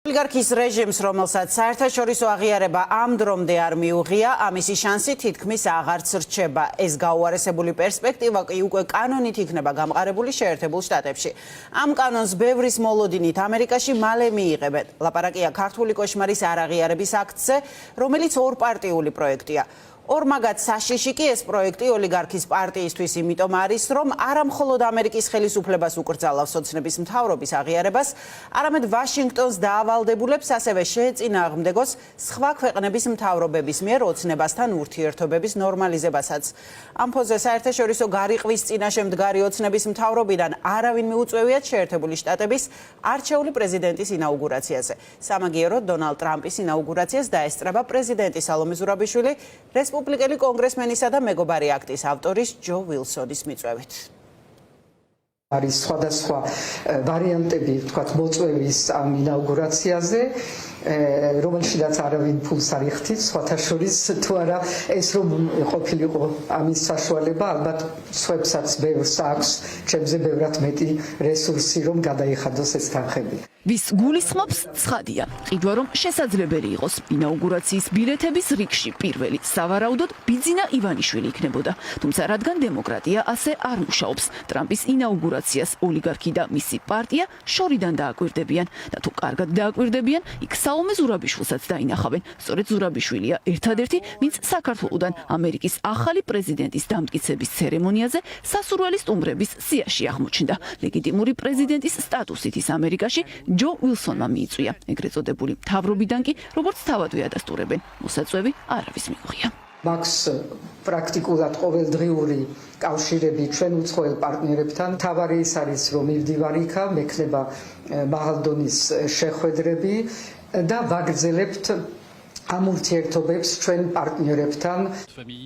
Ოლიგარქის რეჟიმს, რომელსაც საერთაშორისო აღიარება ამ დრომდე არ მიუღია, ამისი შანსი თითქმის აღარც რჩება. ეს გაუარესებული პერსპექტივა კი უკვე კანონით იქნება გამყარებული შეერთებულ შტატებში. ამ კანონს ბევრის მოლოდინით ამერიკაში მალე მიიღებენ. ლაპარაკია ქართული კოშმარის არაღიარების აქტზე, რომელიც ორპარტიული პროექტია. ორმაგად საშიში კი ეს პროექტი ოლიგარქის პარტიისთვის იმიტომ არის, რომ არა მხოლოდ ამერიკის ხელისუფლებას უკრძალავს ოცნების მთავრობის აღიარებას, არამედ ვაშინგტონს დაავალდებულებს ასევე შეეწინააღმდეგოს სხვა ქვეყნების მთავრობების მიერ ოცნებასთან ურთიერთობების ნორმალიზებასაც. ამ ფონზე საერთაშორისო გარიყვის წინაშე მდგარი ოცნების მთავრობიდან არავინ მიუწვევიათ შეერთებული შტატების არჩეული პრეზიდენტის ინაუგურაციაზე. სამაგიეროდ დონალდ ტრამპის ინაუგურაციას დაესწრება პრეზიდენტი სალომე ზურაბიშვილი, რესპუბლიკელი კონგრესმენისა და მეგობარი აქტის ავტორის ჯო ვილსონის მიწვევით. არის სხვადასხვა ვარიანტები, თქვათ, მოწვევის ამ ინაუგურაციაზე, რომელშიდაც არავინ ფულს არ იხდით, სხვათა შორის თუ არა ეს რომ ყოფილიყო ამის საშუალება, ალბათ სხვებსაც ბევრს აქვს, ჩემზე ბევრად მეტი რესურსი, რომ გადაიხადოს ეს თანხები. ვის გულისხმობს ცხადია, ყიდვა რომ შესაძლებელი იყოს ინაუგურაციის ბილეთების რიგში პირველი სავარაუდოდ ბიძინა ივანიშვილი იქნებოდა, თუმცა რადგან დემოკრატია ასე არ მუშაობს, ტრამპის ინაუგურაციას ოლიგარქი და მისი პარტია შორიდან დააკვირდებიან და თუ კარგად დააკვირდებიან, იქ სალომე ზურაბიშვილსაც დაინახავენ. სწორედ ზურაბიშვილია ერთადერთი, ვინც საქართველოდან ამერიკის ახალი პრეზიდენტის დამტკიცების ცერემონიაზე სასურველი სტუმრების სიაში აღმოჩნდა. ლეგიტიმური პრეზიდენტის სტატუსით ის ამერიკაში ჯო ვილსონმა მიიწვია. ეგრეთ წოდებული მთავრობიდან კი, როგორც თავადვე ადასტურებენ, მოსაწვევი არავის მიუღია. მაქვს პრაქტიკულად ყოველდღიური კავშირები ჩვენ უცხოელ პარტნიორებთან. თავარი ის არის, რომ მივდივარ იქა, მექნება მაღალ დონის შეხვედრები და ვაგრძელებთ ამ ურთიერთობებს ჩვენ პარტნიორებთან.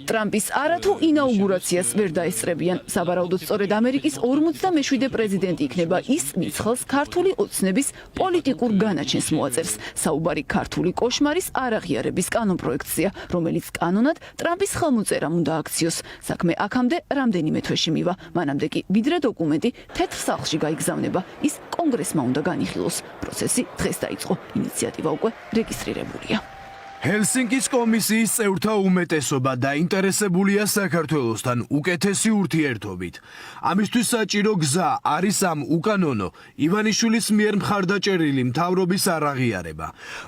ტრამპის არათუ ინაუგურაციას ვერ დაესწრებიან. საბარაუდოდ სწორედ ამერიკის 47 პრეზიდენტი იქნება ის, ვინც ხელს ქართული ოცნების პოლიტიკურ განაჩენს მოაწერს. საუბარი ქართული კოშმარის არაღიარების კანონპროექტზეა, რომელიც კანონად ტრამპის ხელმოწერამ უნდა აქციოს. საქმე აქამდე რამდენიმე თვეში მივა. მანამდე კი ვიდრე დოკუმენტი თეთრ სახლში გაიგზავნება, ის კონგრესმა უნდა განიხილოს. პროცესი დღეს დაიწყო. ინიციატივა უკვე რეგისტრირებულია. ჰელსინკის კომისიის წევრთა უმეტესობა დაინტერესებულია საქართველოსთან უკეთესი ურთიერთობით. ამისთვის საჭირო გზა არის ამ უკანონო ივანიშვილის მიერ მხარდაჭერილი მთავრობის არაღიარება,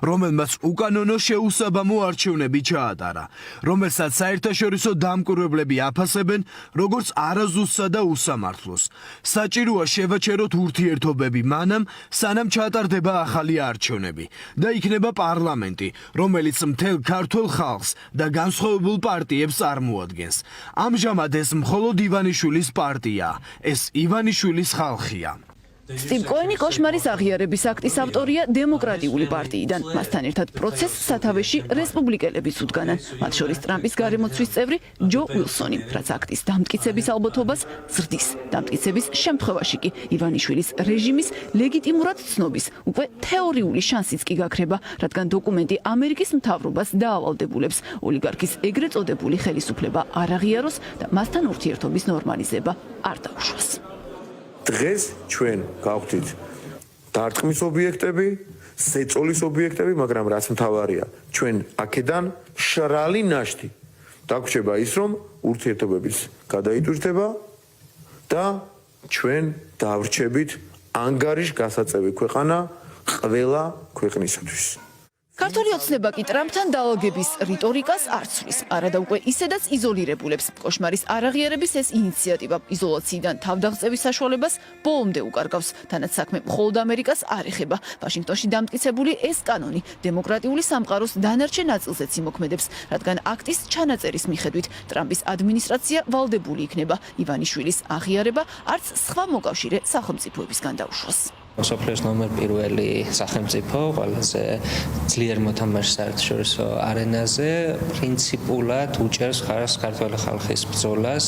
რომელმაც უკანონო შეუსაბამო არჩევნები ჩაატარა, რომელსაც საერთაშორისო დამკვირვებლები აფასებენ როგორც არაზუსტსა და უსამართლოს. საჭიროა შევაჩეროთ ურთიერთობები მანამ, სანამ ჩატარდება ახალი არჩევნები და იქნება პარლამენტი, რომელიც მთელ ქართულ ხალხს და განსხვავებულ პარტიებს წარმოადგენს. ამჟამად ეს მხოლოდ ივანიშვილის პარტიაა, ეს ივანიშვილის ხალხია. სტივ კოენი კოშმარის აღიარების აქტის ავტორია დემოკრატიული პარტიიდან. მასთან ერთად პროცესს სათავეში რესპუბლიკელებიც უდგანან, მათ შორის ტრამპის გარემოცვის წევრი ჯო ვილსონი, რაც აქტის დამტკიცების ალბათობას ზრდის. დამტკიცების შემთხვევაში კი ივანიშვილის რეჟიმის ლეგიტიმურად ცნობის უკვე თეორიული შანსიც კი გაქრება, რადგან დოკუმენტი ამერიკის მთავრობას დაავალდებულებს ოლიგარქის ეგრეთ წოდებული ხელისუფლება არ აღიაროს და მასთან ურთიერთობის ნორმალიზება არ დაუშვას. დღეს ჩვენ გავხდით დარტყმის ობიექტები, ზეწოლის ობიექტები, მაგრამ რაც მთავარია, ჩვენ აქედან მშრალი ნაშთი დაგვრჩება ის, რომ ურთიერთობების გადაიტვირთება და ჩვენ დავრჩებით ანგარიშ გასაწევი ქვეყანა ყველა ქვეყნისათვის. ქართული ოცნება კი ტრამპთან დაალგების რიტორიკას არ ცვლის, არადა უკვე ისედაც იზოლირებულებს. კოშმარის არაღიარების ეს ინიციატივა იზოლაციიდან თავდაღწევის საშუალებას ბოლომდე უკარგავს, თანაც საქმე მხოლოდ ამერიკას არ ეხება. ვაშინგტონში დამტკიცებული ეს კანონი დემოკრატიული სამყაროს დანარჩენ ნაწილზეც იმოქმედებს, რადგან აქტის ჩანაწერის მიხედვით ტრამპის ადმინისტრაცია ვალდებული იქნება ივანიშვილის აღიარება არც სხვა მოკავშირე სახელმწიფოებისგან დაუშვას. მსოფლიოს ნომერ პირველი სახელმწიფო, ყველაზე ძლიერ მოთამაშე საერთაშორისო არენაზე, პრინციპულად უჭერს ხარს ქართველი ხალხის ბრძოლას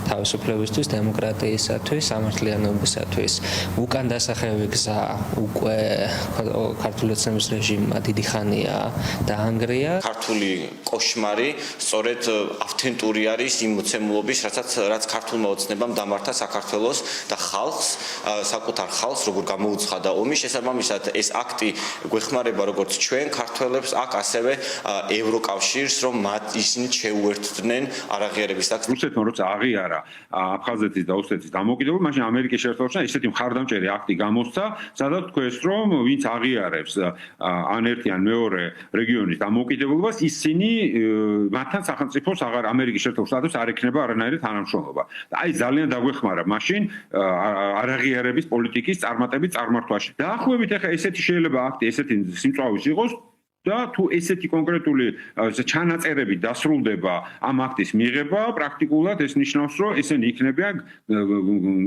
თავისუფლებისთვის, დემოკრატიისათვის, სამართლიანობისათვის. უკან დასახევი გზა უკვე ქართული ოცნების რეჟიმმა დიდი ხანია დაანგრია. ქართული კოშმარი სწორედ ავთენტური არის იმ მოცემულობის, რაც ქართულმა ოცნებამ დამართა საქართველოს და ხალხს, საკუთარ ხალხს, როგორ გამოუცხადა ომი, შესაბამისად ეს აქტი გვეხმარება როგორც ჩვენ ქართველებს, აქ ასევე ევროკავშირს, რომ ისინი შეუერთდნენ არაღიარების აქტს. რუსეთმა როცა აღიარა აფხაზეთის და ოსეთის დამოუკიდებლობა, მაშინ ამერიკის შეერთებულებმა ისეთი მხარდამჭერი აქტი გამოსცა, სადაც თქვეს, რომ ვინც აღიარებს ან ერთი ან მეორე რეგიონის დამოუკიდებლობას, ისინი მათთან სახელმწიფოს აღარ ამერიკის შეერთებულ შტატებს არ ექნება არანაირი თანამშრომლობა. აი ძალიან დაგვეხმარა მაშინ არაღიარების პოლიტიკის წარმატების წარმართვაში. დაახლოებით ახლა ესეთი შეიძლება აქტი ესეთი სიმწვავის იყოს და თუ ესეთი კონკრეტული ჩანაწერები დასრულდება ამ აქტის მიღება, პრაქტიკულად ეს ნიშნავს, რომ ესენი იქნებიან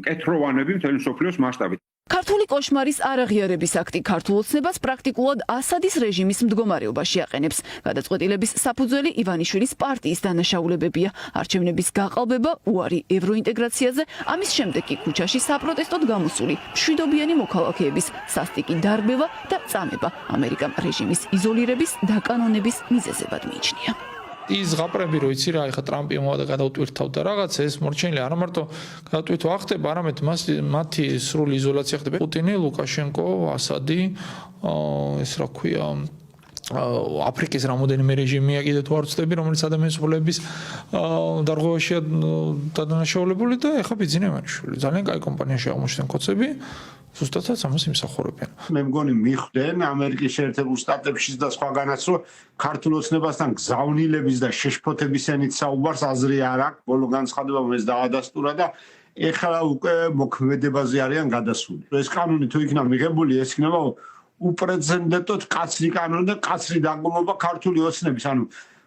კეთროვანები მთელი მსოფლიოს მასშტაბით. ქართული კოშმარის არაღიარების აქტი ქართულ ოცნებას პრაქტიკულად ასადის რეჟიმის მდგომარეობაში აყენებს. გადაწყვეტილების საფუძველი ივანიშვილის პარტიის დანაშაულებებია, არჩევნების გაყალბება, უარი ევროინტეგრაციაზე, ამის შემდეგ კი ქუჩაში საპროტესტოდ გამოსული მშვიდობიანი მოქალაქეების სასტიკი დარბევა და წამება ამერიკამ რეჟიმის იზოლირების დაკანონების მიზეზებად მიიჩნია. ის ზღაპრები რო იცი რა, ეხა ტრამპი მომავალ გადავტვირთავდა რაღაცა, ეს მორჩენილი არა მარტო გადავტვირთვა ახდება, არამედ მათი სრული იზოლაცია ხდება. პუტინი, ლუკაშენკო, ასადი, ეს რა ქვია, აფრიკის რამოდენიმე რეჟიმია კიდე თუ არ ვცდები, რომელიც ადამიანის უფლებების დარღვევაშია დადანაშაულებული და ეხა ბიძინა ივანიშვილი. ძალიან კაი კომპანიაში აღმოჩნდნენ კოცები. ზუსტადაც ამას იმსახურებიან. მე მგონი მიხვდნენ ამერიკის შეერთებულ შტატებში და სხვაგანაც, რომ ქართულ ოცნებასთან გზავნილების და შეშფოთების ენით საუბარს აზრი არ აქვს. ბოლო განცხადებამ ეს დაადასტურა და ეხლა უკვე მოქმედებაზე არიან გადასული. ეს კანონი თუ იქნება მიღებული, ეს იქნება უპრეცედენტოდ კაცრი კანონი და კაცრი დაგმობა ქართული ოცნების. ანუ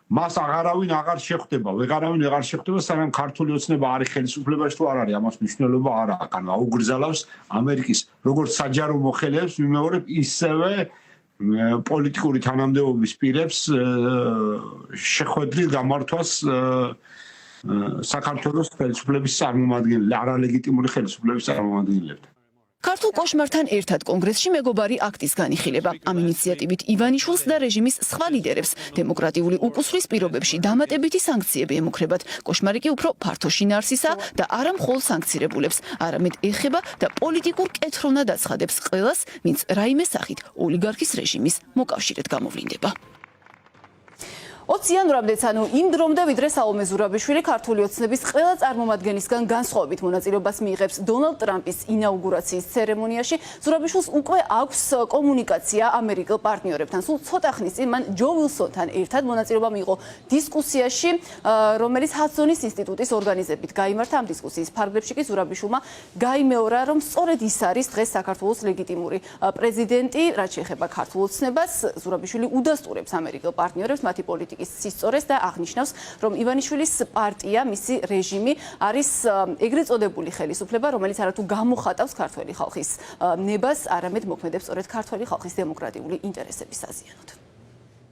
მას აღარავინ აღარ შეხვდება, ვეღარავინ აღარ შეხვდება, სანამ ქართული ოცნება არის ხელისუფლებაში თუ არ არის, ამას მნიშვნელობა არ აქვს. ანუ აუგრძელავს ამერიკის როგორც საჯარო მოხელეებს, ვიმეორებ, ისევე პოლიტიკური თანამდებობის პირებს შეხვედრის გამართვას საქართველოს ხელისუფლების წარმომადგენლები, არალეგიტიმური ხელისუფლების წარმომადგენლებთან. ქართულ კოშმართან ერთად კონგრესში მეგობარი აქტის განიხილება. ამ ინიციატივით ივანიშვილს და რეჟიმის სხვა ლიდერებს დემოკრატიული უკუსვრის პირობებში დამატებითი სანქციები ემუქრებათ. კოშმარი კი უფრო ფართო შინაარსისა და არა მხოლოდ სანქცირებულებს, არამედ ეხება და პოლიტიკურ კეთროვნად აცხადებს ყველას, ვინც რაიმე სახით ოლიგარქის რეჟიმის მოკავშირედ გამოვლინდება. 20 იანვრამდეც, ანუ იმ დრომდე, ვიდრე საომე ზურაბიშვილი ქართული ოცნების ყველა წარმომადგენლისგან განსხვავებით მონაწილეობას მიიღებს დონალდ ტრამპის ინაუგურაციის ცერემონიაში, ზურაბიშვილს უკვე აქვს კომუნიკაცია ამერიკელ პარტნიორებთან. სულ ცოტა ხნის წინ მან ჯო ვილსონთან ერთად მონაწილეობა მიიღო დისკუსიაში, რომელიც ჰადსონის ინსტიტუტის ორგანიზებით გაიმართა. ამ დისკუსიის ფარგლებში კი ზურაბიშვილმა გაიმეორა, რომ სწორედ ის არის დღეს საქართველოს ლეგიტიმური პრეზიდენტი, რაც შეეხება ქართულ ოცნებას. ზურაბიშვილი უდასტურებს ამერიკელ პარტნიორებს მათი პოლიტიკის სისწორეს და აღნიშნავს, რომ ივანიშვილის პარტია, მისი რეჟიმი არის ეგრეთ წოდებული ხელისუფლება, რომელიც არათუ გამოხატავს ქართველი ხალხის ნებას, არამედ მოქმედებს სწორედ ქართველი ხალხის დემოკრატიული ინტერესების საზიანოდ.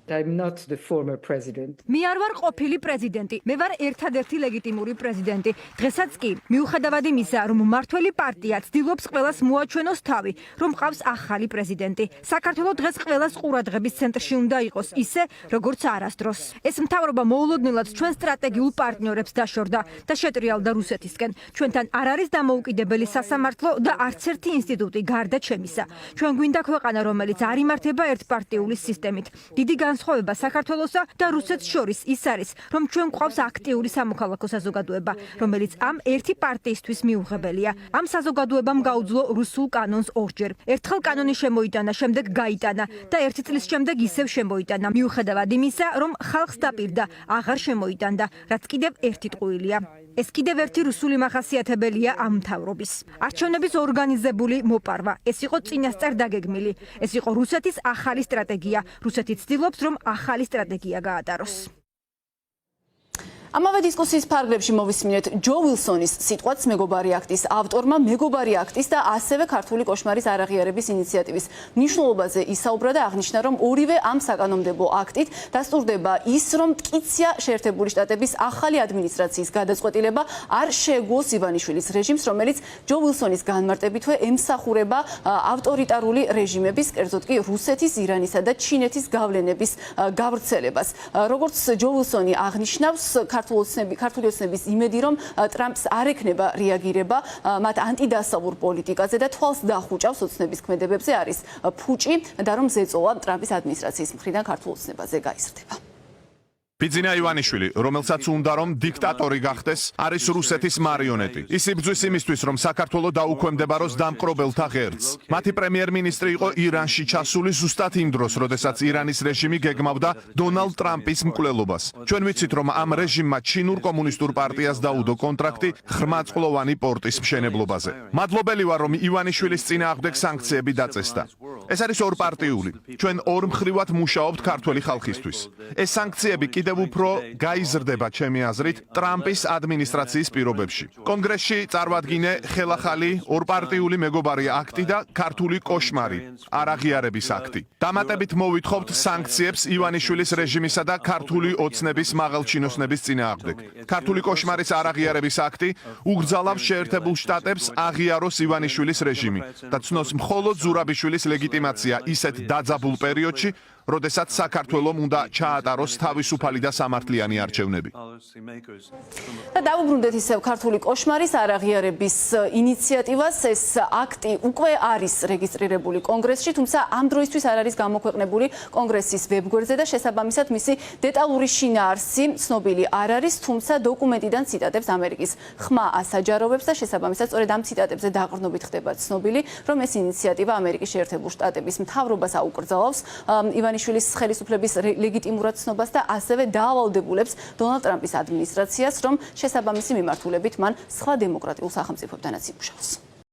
I'm not the former president. მე არ ვარ ყოფილი პრეზიდენტი, მე ვარ ერთადერთი ლეგიტიმური პრეზიდენტი. დღესაც კი, მიუხედავად იმისა, რომ მმართველი პარტია ცდილობს ყველას მოაჩვენოს თავი, რომ ყავს ახალი პრეზიდენტი. საქართველოს დღეს ყველას ყურადღების ცენტრში უნდა იყოს, ისე როგორც არასდროს. ეს მთავრობა მოულოდნელად ჩვენ სტრატეგიულ პარტნიორებს დაშორდა და შეტრიალდა რუსეთისკენ. ჩვენთან არ არის დამოუკიდებელი სასამართლო და არც ერთი ინსტიტუტი გარდა ჩემისა. ჩვენ გვინდა ქვეყანა, რომელიც არ იმართება ერთპარტიული სისტემით. დიდი განსხვავება საქართველოსა და რუსეთს შორის ის არის, რომ ჩვენ გვყავს აქტიური სამოქალაქო საზოგადოება, რომელიც ამ ერთი პარტიისთვის მიუღებელია. ამ საზოგადოებამ გაუძლო რუსულ კანონს ორჯერ. ერთხელ კანონი შემოიტანა, შემდეგ გაიტანა და ერთი წლის შემდეგ ისევ შემოიტანა. მიუხედავად იმისა, რომ ხალხს დაპირდა, აღარ შემოიტანდა, რაც კიდევ ერთი ტყუილია. ეს კიდევ ერთი რუსული მახასიათებელია ამ მთავრობის. არჩევნების ორგანიზებული მოპარვა. ეს იყო წინასწარ დაგეგმილი. ეს იყო რუსეთის ახალი სტრატეგია. რუსეთი ცდილობს, რომ ახალი სტრატეგია გაატაროს. ამავე დისკუსიის ფარგლებში მოვისმინეთ ჯო ვილსონის სიტყვაც მეგობარი აქტის ავტორმა, მეგობარი აქტის და ასევე ქართული კოშმარის არაღიარების ინიციატივის მნიშვნელობაზე ისაუბრა და აღნიშნა, რომ ორივე ამ საკანონმდებლო აქტით დასტურდება ის, რომ მტკიცია შეერთებული შტატების ახალი ადმინისტრაციის გადაწყვეტილება არ შეეგუოს ივანიშვილის რეჟიმს, რომელიც ჯო ვილსონის განმარტებითვე ემსახურება ავტორიტარული რეჟიმების, კერძოდ კი რუსეთის, ირანისა და ჩინეთის გავლენების გავრცელებას. როგორც ჯო ვილსონი აღნიშნავს, ქართული ოცნების იმედი, რომ ტრამპს არ ექნება რეაგირება მათ ანტიდასავლურ პოლიტიკაზე და თვალს დახუჭავს ოცნების ქმედებებზე არის ფუჭი და რომ ზეწოლა ტრამპის ადმინისტრაციის მხრიდან ქართულ ოცნებაზე გაიზრდება. ბიძინა ივანიშვილი, რომელსაც უნდა რომ დიქტატორი გახდეს, არის რუსეთის მარიონეტი. ის იბრძვის იმისთვის, რომ საქართველო დაუქვემდებაროს დამპყრობელთა ღერძს. მათი პრემიერ-მინისტრი იყო ირანში ჩასული ზუსტად იმ დროს, როდესაც ირანის რეჟიმი გეგმავდა დონალდ ტრამპის მკვლელობას. ჩვენ ვიცით, რომ ამ რეჟიმმა ჩინურ კომუნისტურ პარტიას დაუდო კონტრაქტი ღრმაწყლოვანი პორტის მშენებლობაზე. მადლობელი ვარ, რომ ივანიშვილის წინააღმდეგ სანქციები დაწესდა. ეს არის ორპარტიული. ჩვენ ორმხრივად მუშაობთ ქართველი ხალხისთვის. ეს სანქციები კიდევ უფრო გაიზრდება ჩემი აზრით ტრამპის ადმინისტრაციის პირობებში. კონგრესში წარვადგინე ხელახალი ორპარტიული მეგობარი აქტი და ქართული კოშმარი არაღიარების აქტი. დამატებით მოვითხოვთ სანქციებს ივანიშვილის რეჟიმისა და ქართული ოცნების მაღალჩინოსნების წინააღმდეგ. ქართული კოშმარის არაღიარების აქტი უგრძალავს შეერთებულ შტატებს აღიაროს ივანიშვილის რეჟიმი და ცნობს მხოლოდ ზურაბიშვილის ლეგიტიმაცია ისეთ დაძაბულ პერიოდში, როდესაც საქართველომ უნდა ჩაატაროს თავისუფალი და სამართლიანი არჩევნები. და დავუბრუნდეთ ისევ ქართული კოშმარის არაღიარების ინიციატივას. ეს აქტი უკვე არის რეგისტრირებული კონგრესში, თუმცა ამ დროისთვის არ არის გამოქვეყნებული კონგრესის ვებგვერდზე და შესაბამისად მისი დეტალური შინაარსი ცნობილი არ არის, თუმცა დოკუმენტიდან ციტატებს ამერიკის ხმა ასაჯაროვებს და შესაბამისად სწორედ ამ ციტატებზე დაყრდნობით ხდება ცნობილი, რომ ეს ინიციატივა ამერიკის შეერთებულ შტატების მთავრობას აუკრძალავს ივანიშვილის ხელისუფლების ლეგიტიმურად ცნობას და ასევე დაავალდებულებს დონალდ ტრამპის ადმინისტრაციას, რომ შესაბამისი მიმართულებით მან სხვა დემოკრატიულ სახელმწიფოებთანაც იმუშაოს.